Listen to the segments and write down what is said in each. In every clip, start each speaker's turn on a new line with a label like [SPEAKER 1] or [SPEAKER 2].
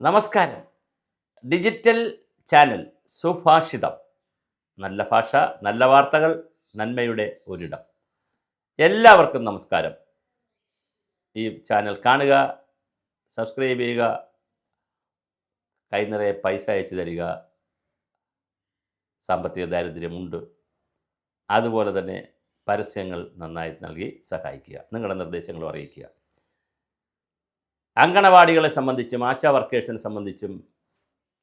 [SPEAKER 1] നമസ്കാരം. Digital channel സുഭാഷിതം. നല്ല ഭാഷ, നല്ല വാർത്തകൾ, നന്മയുടെ ഒരിടം. എല്ലാവർക്കും നമസ്കാരം. ഈ ചാനൽ കാണുക, സബ്സ്ക്രൈബ് ചെയ്യുക, കൈനിറയെ പൈസ അയച്ചു തരിക. സാമ്പത്തിക ദാരിദ്ര്യമുണ്ട്, അതുപോലെ തന്നെ പരസ്യങ്ങൾ നന്നായി നൽകി സഹായിക്കുക. നിങ്ങളുടെ നിർദ്ദേശങ്ങളും അറിയിക്കുക. അങ്കണവാടികളെ സംബന്ധിച്ചും ആശാ വർക്കേഴ്സിനെ സംബന്ധിച്ചും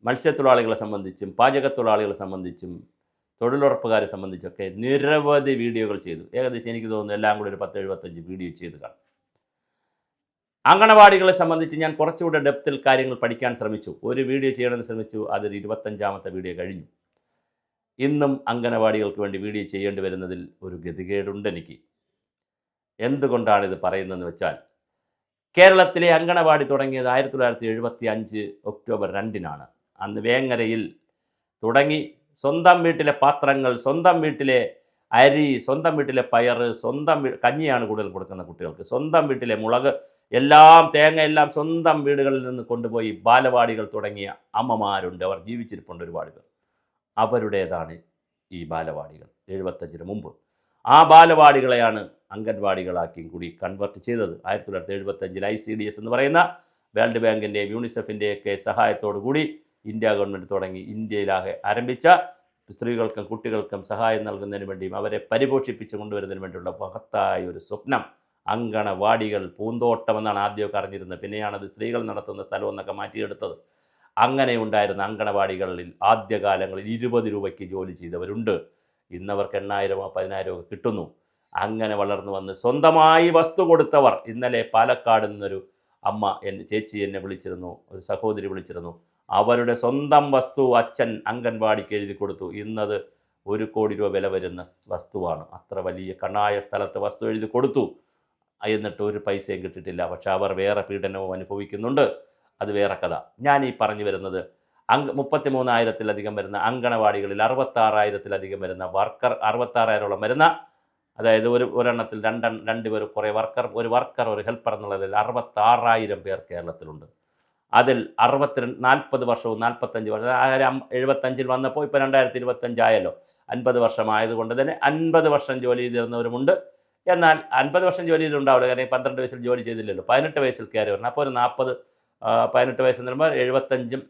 [SPEAKER 1] മത്സ്യത്തൊഴിലാളികളെ സംബന്ധിച്ചും പാചകത്തൊഴിലാളികളെ സംബന്ധിച്ചും തൊഴിലുറപ്പുകാരെ സംബന്ധിച്ചൊക്കെ നിരവധി വീഡിയോകൾ ചെയ്തു. ഏകദേശം എനിക്ക് തോന്നുന്നു എല്ലാം കൂടി ഒരു 10-75 വീഡിയോ ചെയ്ത് കാണും. അങ്കണവാടികളെ സംബന്ധിച്ച് ഞാൻ കുറച്ചുകൂടെ ഡെപ്തിൽ കാര്യങ്ങൾ പഠിക്കാൻ ശ്രമിച്ചു. ഒരു വീഡിയോ ചെയ്യണമെന്ന് ശ്രമിച്ചു. അതൊരു 25ാമത്തെ വീഡിയോ കഴിഞ്ഞു. ഇന്നും അങ്കണവാടികൾക്ക് വേണ്ടി വീഡിയോ ചെയ്യേണ്ടി വരുന്നതിൽ ഒരു ഗതികേടുണ്ട് എനിക്ക്. എന്തുകൊണ്ടാണിത് പറയുന്നതെന്ന് വെച്ചാൽ, കേരളത്തിലെ അങ്കണവാടി തുടങ്ങിയത് 1975 ഒക്ടോബർ 2-നാണ്. അന്ന് വേങ്ങരയിൽ തുടങ്ങി സ്വന്തം വീട്ടിലെ പാത്രങ്ങൾ, സ്വന്തം വീട്ടിലെ അരി, സ്വന്തം വീട്ടിലെ പയർ, സ്വന്തം കഞ്ഞിയാണ് കൂടുതൽ കൊടുക്കുന്ന കുട്ടികൾക്ക്, സ്വന്തം വീട്ടിലെ മുളക് എല്ലാം, തേങ്ങ എല്ലാം സ്വന്തം വീടുകളിൽ നിന്ന് കൊണ്ടുപോയി ബാലവാടികൾ തുടങ്ങിയ അമ്മമാരുണ്ട്. അവർ ജീവിച്ചിരിപ്പുണ്ട് ഒരുപാട് പേർ. അവരുടേതാണ് ഈ ബാലവാടികൾ 75-ന് മുമ്പ്. ആ ബാലവാടികളെയാണ് അംഗൻവാടികളാക്കിയും കൂടി കൺവെർട്ട് ചെയ്തത്. 1975-ൽ ICDS എന്ന് പറയുന്ന വേൾഡ് ബാങ്കിൻ്റെയും യൂണിസെഫിൻ്റെയൊക്കെ സഹായത്തോടു കൂടി ഇന്ത്യ ഗവൺമെൻറ് തുടങ്ങി ഇന്ത്യയിലാകെ ആരംഭിച്ച സ്ത്രീകൾക്കും കുട്ടികൾക്കും സഹായം നൽകുന്നതിന് വേണ്ടിയും അവരെ പരിപോഷിപ്പിച്ച് കൊണ്ടുവരുന്നതിന് വേണ്ടിയുള്ള മഹത്തായ ഒരു സ്വപ്നം. അങ്കണവാടികൾ പൂന്തോട്ടമെന്നാണ് ആദ്യമൊക്കെ അറിഞ്ഞിരുന്നത്. പിന്നെയാണത് സ്ത്രീകൾ നടത്തുന്ന സ്ഥലമെന്നൊക്കെ മാറ്റിയെടുത്തത്. അങ്ങനെ ഉണ്ടായിരുന്ന അങ്കണവാടികളിൽ ആദ്യകാലങ്ങളിൽ 20 രൂപയ്ക്ക് ജോലി ചെയ്തവരുണ്ട്. ഇന്നവർക്ക് 8,000-ഓ 10,000-ഓ ഒക്കെ കിട്ടുന്നു. അങ്ങനെ വളർന്നു വന്ന് സ്വന്തമായി വസ്തു കൊടുത്തവർ. ഇന്നലെ പാലക്കാട് നിന്നൊരു അമ്മ, ചേച്ചി എന്നെ വിളിച്ചിരുന്നു, ഒരു സഹോദരി വിളിച്ചിരുന്നു. അവരുടെ സ്വന്തം വസ്തു അച്ഛൻ അംഗൻവാടിക്ക് എഴുതി കൊടുത്തു. ഇന്നത് 1 കോടി രൂപ വില വരുന്ന വസ്തുവാണ്. അത്ര വലിയ കണ്ണായ സ്ഥലത്ത് വസ്തു എഴുതി കൊടുത്തു. എന്നിട്ട് ഒരു പൈസയും കിട്ടിയിട്ടില്ല. പക്ഷെ അവർ വേറെ പീഡനവും അനുഭവിക്കുന്നുണ്ട്. അത് വേറെ കഥ. ഞാൻ ഈ പറഞ്ഞു വരുന്നത്, 33,000-ത്തിലധികം വരുന്ന അങ്കണവാടികളിൽ 66,000-ത്തിലധികം വരുന്ന വർക്കർ, 66,000-ഓളം വരുന്ന, അതായത് ഒരെണ്ണത്തിൽ രണ്ട് പേർ, കുറേ വർക്കർ, ഒരു വർക്കർ, ഒരു ഹെൽപ്പർ എന്നുള്ളതിൽ 66,000 പേർ കേരളത്തിലുണ്ട്. അതിൽ 40 വർഷവും 45 വർഷം, 75-ൽ വന്നപ്പോൾ ഇപ്പോൾ 2025 ആയല്ലോ. 50 വർഷമായതുകൊണ്ട് തന്നെ 50 വർഷം ജോലി ചെയ്തിരുന്നവരുമുണ്ട്. എന്നാൽ 50 വർഷം ജോലി ചെയ്തിട്ടുണ്ടാവില്ല, കാരണം 12 വയസ്സിൽ ജോലി ചെയ്തില്ലല്ലോ. 18 വയസ്സിൽ കയറി വരണം. അപ്പോൾ ഒരു 40, 18 വയസ്സെന്ന് പറയുമ്പോൾ 75,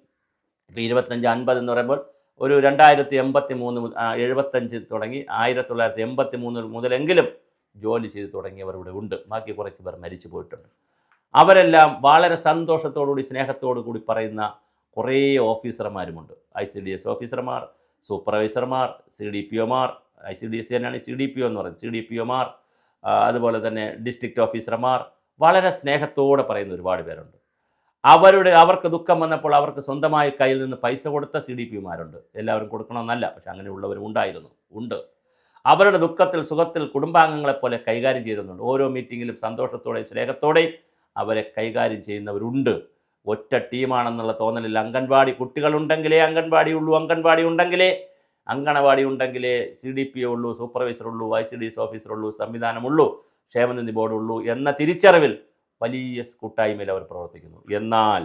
[SPEAKER 1] ഇപ്പോൾ 25, 50 എന്ന് പറയുമ്പോൾ ഒരു 2083, 75 തുടങ്ങി 1983 മുതലെങ്കിലും ജോലി ചെയ്ത് തുടങ്ങിയവർ ഇവിടെ ഉണ്ട്. ബാക്കി കുറച്ച് പേർ മരിച്ചു പോയിട്ടുണ്ട്. അവരെല്ലാം വളരെ സന്തോഷത്തോടുകൂടി സ്നേഹത്തോടു കൂടി പറയുന്ന കുറേ ഓഫീസർമാരുമുണ്ട്. ICDS ഓഫീസർമാർ, സൂപ്പർവൈസർമാർ, CDPOമാർ, ICDS തന്നെയാണ് CDPO എന്ന് പറയുന്നത്, CDPOമാർ, അതുപോലെ തന്നെ ഡിസ്ട്രിക്റ്റ് ഓഫീസർമാർ, വളരെ സ്നേഹത്തോടെ പറയുന്ന ഒരുപാട് പേരുണ്ട്. അവർക്ക് ദുഃഖം വന്നപ്പോൾ അവർക്ക് സ്വന്തമായി കയ്യിൽ നിന്ന് പൈസ കൊടുത്ത CDPമാരുണ്ട്. എല്ലാവരും കൊടുക്കണമെന്നല്ല, പക്ഷെ അങ്ങനെയുള്ളവരും ഉണ്ട്. അവരുടെ ദുഃഖത്തിൽ സുഖത്തിൽ കുടുംബാംഗങ്ങളെപ്പോലെ കൈകാര്യം ചെയ്യുന്നുണ്ട്. ഓരോ മീറ്റിങ്ങിലും സന്തോഷത്തോടെയും സ്നേഹത്തോടെയും അവരെ കൈകാര്യം ചെയ്യുന്നവരുണ്ട്. ഒറ്റ ടീമാണെന്നുള്ള തോന്നലിൽ കുട്ടികളുണ്ടെങ്കിലേ അംഗൻവാടി ഉണ്ടെങ്കിലേ CDPO ഉള്ളൂ, സൂപ്പർവൈസർ ഉള്ളൂ, ICDS ഓഫീസർ ഉള്ളൂ, സംവിധാനമുള്ളൂ, ക്ഷേമനിധി ബോർഡ് ഉള്ളൂ എന്ന തിരിച്ചറിവിൽ വലിയ കൂട്ടായ്മയിൽ അവർ പ്രവർത്തിക്കുന്നു. എന്നാൽ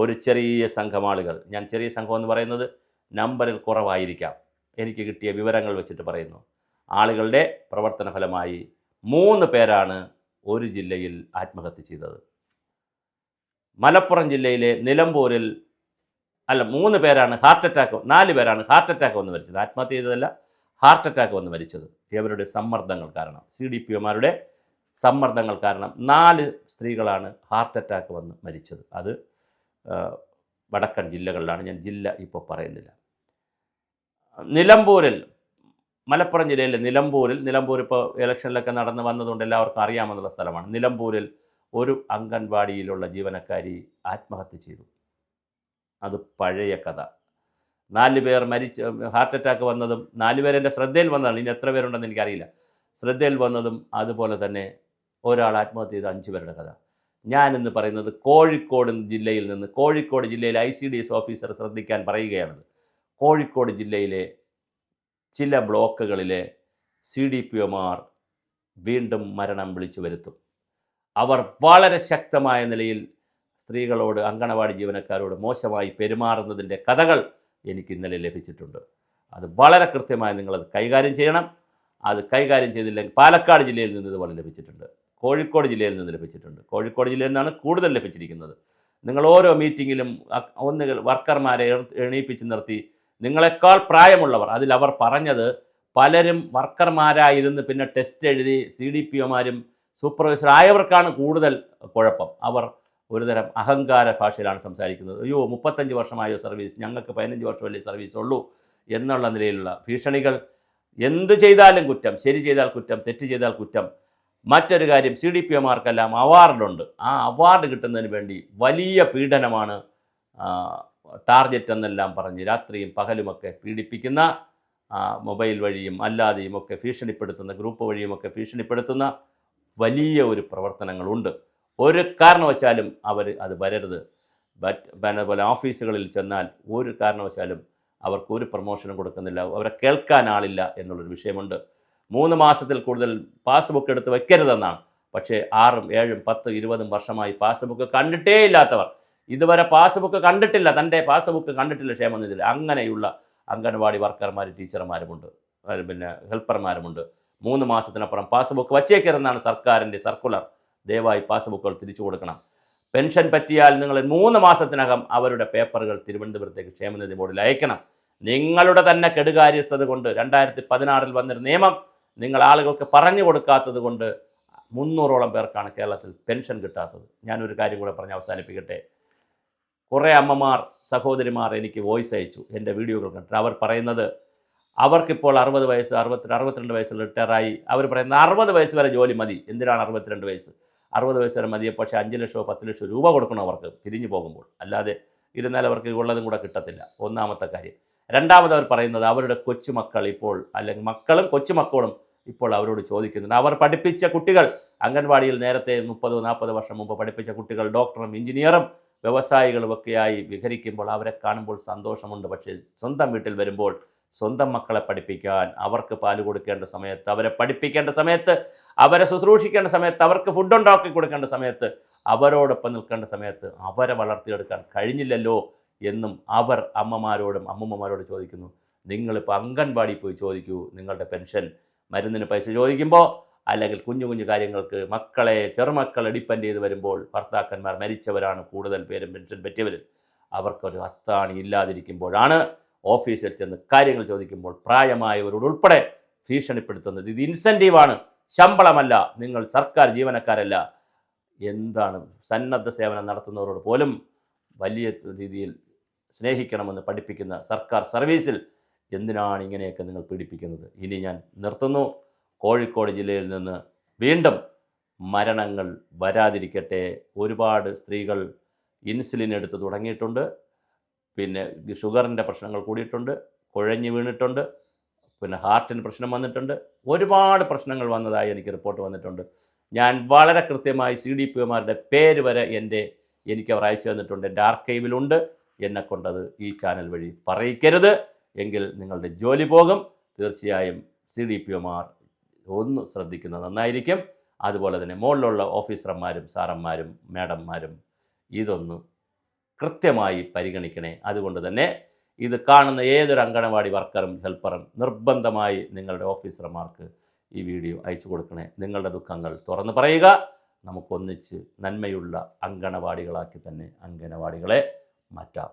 [SPEAKER 1] ഒരു ചെറിയ സംഘം ആളുകൾ, ഞാൻ ചെറിയ സംഘം എന്ന് പറയുന്നത് നമ്പറിൽ കുറവായിരിക്കാം, എനിക്ക് കിട്ടിയ വിവരങ്ങൾ വെച്ചിട്ട് പറയുന്നു, ആളുകളുടെ പ്രവർത്തന ഫലമായി 3 പേരാണ് ഒരു ജില്ലയിൽ ആത്മഹത്യ ചെയ്തത്. മലപ്പുറം ജില്ലയിലെ നിലമ്പൂരിൽ 3 പേരാണ് 4 പേരാണ് ഹാർട്ട് അറ്റാക്ക് വന്ന് മരിച്ചത്. ആത്മഹത്യ ചെയ്തതല്ല, ഹാർട്ട് അറ്റാക്ക് വന്ന് മരിച്ചത്. ഇവരുടെ സമ്മർദ്ദങ്ങൾ കാരണം, CDPOമാരുടെ സമ്മർദ്ദങ്ങൾ കാരണം 4 സ്ത്രീകളാണ് ഹാർട്ട് അറ്റാക്ക് വന്ന് മരിച്ചത്. അത് വടക്കൻ ജില്ലകളിലാണ്. ഞാൻ ജില്ല ഇപ്പോൾ പറയുന്നില്ല. മലപ്പുറം ജില്ലയിലെ നിലമ്പൂർ ഇപ്പോൾ ഇലക്ഷനിലൊക്കെ നടന്ന് വന്നതുകൊണ്ട് എല്ലാവർക്കും അറിയാമെന്നുള്ള സ്ഥലമാണ്. നിലമ്പൂരിൽ ഒരു അംഗൻവാടിയിലുള്ള ജീവനക്കാരി ആത്മഹത്യ ചെയ്തു. അത് പഴയ കഥ. 4 പേർ ഹാർട്ട് അറ്റാക്ക് വന്നതും 4 പേർ എൻ്റെ ശ്രദ്ധയിൽ വന്നതാണ്. ഇനി എത്ര പേരുണ്ടെന്ന് എനിക്കറിയില്ല. ശ്രദ്ധയിൽ വന്നതും അതുപോലെ തന്നെ ഒരാൾ ആത്മഹത്യ ചെയ്ത 5 പേരുടെ കഥ. ഞാനിന്ന് പറയുന്നത് കോഴിക്കോട് ജില്ലയിലെ ICDS ഓഫീസർ ശ്രദ്ധിക്കാൻ പറയുകയാണത്. കോഴിക്കോട് ജില്ലയിലെ ചില ബ്ലോക്കുകളിലെ CDPOമാർ വീണ്ടും മരണം വിളിച്ചു വരുത്തും. അവർ വളരെ ശക്തമായ നിലയിൽ സ്ത്രീകളോട്, അങ്കണവാടി ജീവനക്കാരോട് മോശമായി പെരുമാറുന്നതിൻ്റെ കഥകൾ എനിക്ക് ഇന്നലെ ലഭിച്ചിട്ടുണ്ട്. അത് വളരെ കൃത്യമായി നിങ്ങളത് കൈകാര്യം ചെയ്യണം. അത് കൈകാര്യം ചെയ്തില്ലെങ്കിൽ പാലക്കാട് ജില്ലയിൽ നിന്ന് ഇതുപോലെ ലഭിച്ചിട്ടുണ്ട്, കോഴിക്കോട് ജില്ലയിൽ നിന്ന് ലഭിച്ചിട്ടുണ്ട്. കോഴിക്കോട് ജില്ലയിൽ നിന്നാണ് കൂടുതൽ ലഭിച്ചിരിക്കുന്നത്. നിങ്ങൾ ഓരോ മീറ്റിങ്ങിലും ഒന്നുകിൽ വർക്കർമാരെ എണീപ്പിച്ച് നിർത്തി നിങ്ങളെക്കാൾ പ്രായമുള്ളവർ, അതിലവർ പറഞ്ഞത് പലരും വർക്കർമാരായിരുന്ന് പിന്നെ ടെസ്റ്റ് എഴുതി CDPOമാരും സൂപ്പർവൈസർ ആയവർക്കാണ് കൂടുതൽ കുഴപ്പം. അവർ ഒരുതരം അഹങ്കാര ഭാഷയിലാണ് സംസാരിക്കുന്നത്. അയ്യോ 35 വർഷമായോ സർവീസ്, ഞങ്ങൾക്ക് 15 വർഷമല്ലേ സർവീസ് ഉള്ളൂ എന്നുള്ള നിലയിലുള്ള ഭീഷണികൾ. എന്ത് ചെയ്താലും കുറ്റം, ശരി ചെയ്താൽ കുറ്റം, തെറ്റ് ചെയ്താൽ കുറ്റം. മറ്റൊരു കാര്യം, CDPOമാർക്കെല്ലാം അവാർഡുണ്ട്. ആ അവാർഡ് കിട്ടുന്നതിന് വേണ്ടി വലിയ പീഡനമാണ്, ടാർഗറ്റ് എന്നെല്ലാം പറഞ്ഞ് രാത്രിയും പകലുമൊക്കെ പീഡിപ്പിക്കുന്ന, മൊബൈൽ വഴിയും അല്ലാതെയും ഒക്കെ ഭീഷണിപ്പെടുത്തുന്ന, ഗ്രൂപ്പ് വഴിയുമൊക്കെ ഭീഷണിപ്പെടുത്തുന്ന വലിയ ഒരു പ്രവർത്തനങ്ങളുണ്ട്. ഒരു കാരണവശാലും അവർ അത് വരരുത്. അതുപോലെ ഓഫീസുകളിൽ ചെന്നാൽ ഒരു കാരണവശാലും അവർക്ക് ഒരു പ്രൊമോഷനും കൊടുക്കുന്നില്ല, അവരെ കേൾക്കാൻ ആളില്ല എന്നുള്ളൊരു വിഷയമുണ്ട്. 3 മാസത്തിൽ കൂടുതൽ പാസ്ബുക്ക് എടുത്ത് വയ്ക്കരുതെന്നാണ്. പക്ഷേ 6, 7, 10, 20 വർഷമായി പാസ്ബുക്ക് കണ്ടിട്ടേ ഇല്ലാത്തവർ, ഇതുവരെ പാസ്ബുക്ക് കണ്ടിട്ടില്ല, തൻ്റെ പാസ്ബുക്ക് കണ്ടിട്ടില്ല ക്ഷേമനിധിയിൽ, അങ്ങനെയുള്ള അംഗൻവാടി വർക്കർമാർ, ടീച്ചർമാരുമുണ്ട്, പിന്നെ ഹെൽപ്പർമാരുമുണ്ട്. 3 മാസത്തിനപ്പുറം പാസ്ബുക്ക് വച്ചേക്കരുതെന്നാണ് സർക്കാരിൻ്റെ സർക്കുലർ. ദയവായി പാസ്ബുക്കുകൾ തിരിച്ചു കൊടുക്കണം. പെൻഷൻ പറ്റിയാൽ നിങ്ങൾ 3 മാസത്തിനകം അവരുടെ പേപ്പറുകൾ തിരുവനന്തപുരത്തേക്ക് ക്ഷേമനിധി ബോർഡിൽ അയക്കണം. നിങ്ങളുടെ തന്നെ കെടുകാര്യസ്ഥത കൊണ്ട് 2016 വന്നൊരു നിയമം നിങ്ങൾ ആളുകൾക്ക് പറഞ്ഞു കൊടുക്കാത്തത് കൊണ്ട് 300ഓളം പേർക്കാണ് കേരളത്തിൽ പെൻഷൻ കിട്ടാത്തത്. ഞാനൊരു കാര്യം കൂടെ പറഞ്ഞ് അവസാനിപ്പിക്കട്ടെ. കുറേ അമ്മമാർ, സഹോദരിമാർ എനിക്ക് വോയിസ് അയച്ചു എൻ്റെ വീഡിയോകൾ കണ്ടിട്ട്. അവർ പറയുന്നത് അവർക്കിപ്പോൾ 60 വയസ്സ്, 62 വയസ്സിൽ റിട്ടയറായി. അവർ പറയുന്നത് 60 വയസ്സ് വരെ ജോലി മതി. എന്തിനാണ് 62 വയസ്സ്? 60 വയസ്സ് വരെ മതിയെ, പക്ഷേ 5 ലക്ഷമോ 10 ലക്ഷമോ രൂപ കൊടുക്കണം അവർക്ക് പിരിഞ്ഞു പോകുമ്പോൾ. അല്ലാതെ ഇരുന്നാൽ അവർക്ക് ഉള്ളതും കൂടെ കിട്ടത്തില്ല. ഒന്നാമത്തെ കാര്യം. രണ്ടാമത് അവർ പറയുന്നത് അവരുടെ കൊച്ചുമക്കൾ ഇപ്പോൾ, അല്ലെങ്കിൽ മക്കളും കൊച്ചുമക്കളും ഇപ്പോൾ അവരോട് ചോദിക്കുന്നുണ്ട്. അവർ പഠിപ്പിച്ച കുട്ടികൾ, അംഗൻവാടിയിൽ നേരത്തെ 30-40 വർഷം മുമ്പ് പഠിപ്പിച്ച കുട്ടികൾ ഡോക്ടറും എഞ്ചിനീയറും വ്യവസായികളുമൊക്കെയായി വിഹരിക്കുമ്പോൾ അവരെ കാണുമ്പോൾ സന്തോഷമുണ്ട്. പക്ഷേ സ്വന്തം വീട്ടിൽ വരുമ്പോൾ സ്വന്തം മക്കളെ പഠിപ്പിക്കാൻ, അവർക്ക് പാല് കൊടുക്കേണ്ട സമയത്ത്, അവരെ പഠിപ്പിക്കേണ്ട സമയത്ത്, അവരെ ശുശ്രൂഷിക്കേണ്ട സമയത്ത്, അവർക്ക് ഫുഡ് ഉണ്ടാക്കി കൊടുക്കേണ്ട സമയത്ത്, അവരോടൊപ്പം നിൽക്കേണ്ട സമയത്ത് അവരെ വളർത്തിയെടുക്കാൻ കഴിഞ്ഞില്ലല്ലോ എന്നും അവർ അമ്മമാരോടും അമ്മൂമ്മമാരോട് ചോദിക്കുന്നു. നിങ്ങളിപ്പോൾ അംഗൻവാടി പോയി ചോദിക്കൂ, നിങ്ങളുടെ പെൻഷൻ, മരുന്നിന് പൈസ ചോദിക്കുമ്പോൾ, അല്ലെങ്കിൽ കുഞ്ഞു കുഞ്ഞു കാര്യങ്ങൾക്ക് മക്കളെ, ചെറുമക്കളെ ഡിപ്പെൻഡ് ചെയ്ത് വരുമ്പോൾ, ഭർത്താക്കന്മാർ മരിച്ചവരാണ് കൂടുതൽ പേരും പെൻഷൻ പറ്റിയവർ. അവർക്കൊരു അത്താണി ഇല്ലാതിരിക്കുമ്പോഴാണ് ഓഫീസിൽ ചെന്ന് കാര്യങ്ങൾ ചോദിക്കുമ്പോൾ പ്രായമായവരോടുൾപ്പെടെ ഭീഷണിപ്പെടുത്തുന്നത്. ഇത് ഇൻസെൻറ്റീവാണ്, ശമ്പളമല്ല, നിങ്ങൾ സർക്കാർ ജീവനക്കാരല്ല. എന്താണ് സന്നദ്ധ സേവനം നടത്തുന്നവരോട് പോലും വലിയ രീതിയിൽ സ്നേഹിക്കണമെന്ന് പഠിപ്പിക്കുന്ന സർക്കാർ സർവീസിൽ എന്തിനാണ് ഇങ്ങനെയൊക്കെ നിങ്ങൾ പീഡിപ്പിക്കുന്നത്? ഇനി ഞാൻ നിർത്തുന്നു. കോഴിക്കോട് ജില്ലയിൽ നിന്ന് വീണ്ടും മരണങ്ങൾ വരാതിരിക്കട്ടെ. ഒരുപാട് സ്ത്രീകൾ ഇൻസുലിൻ എടുത്ത് തുടങ്ങിയിട്ടുണ്ട്, പിന്നെ ഷുഗറിൻ്റെ പ്രശ്നങ്ങൾ കൂടിയിട്ടുണ്ട്, കുഴഞ്ഞു വീണിട്ടുണ്ട്, പിന്നെ ഹാർട്ടിന് പ്രശ്നം വന്നിട്ടുണ്ട്, ഒരുപാട് പ്രശ്നങ്ങൾ വന്നതായി എനിക്ക് റിപ്പോർട്ട് വന്നിട്ടുണ്ട്. ഞാൻ വളരെ കൃത്യമായി CDPOമാരുടെ പേര് വരെ എനിക്കവർ അയച്ചു തന്നിട്ടുണ്ട്, എൻ്റെ ആർക്കൈവിലുണ്ട്. എന്നെക്കൊണ്ടത് ഈ ചാനൽ വഴി പറയിക്കരുത്, എങ്കിൽ നിങ്ങളുടെ ജോലി പോകും. തീർച്ചയായും CDPOമാർ ഒന്ന് ശ്രദ്ധിക്കുന്നത് നന്നായിരിക്കും. അതുപോലെ തന്നെ മുകളിലുള്ള ഓഫീസർമാരും സാറന്മാരും മാഡന്മാരും ഇതൊന്ന് കൃത്യമായി പരിഗണിക്കണേ. അതുകൊണ്ട് തന്നെ ഇത് കാണുന്ന ഏതൊരു അങ്കണവാടി വർക്കറും ഹെൽപ്പറും നിർബന്ധമായി നിങ്ങളുടെ ഓഫീസർമാർക്ക് ഈ വീഡിയോ അയച്ചു കൊടുക്കണേ. നിങ്ങളുടെ ദുഃഖങ്ങൾ തുറന്നു പറയുക. നമുക്കൊന്നിച്ച് നന്മയുള്ള അങ്കണവാടികളാക്കി തന്നെ അങ്കണവാടികളെ മാറ്റാം.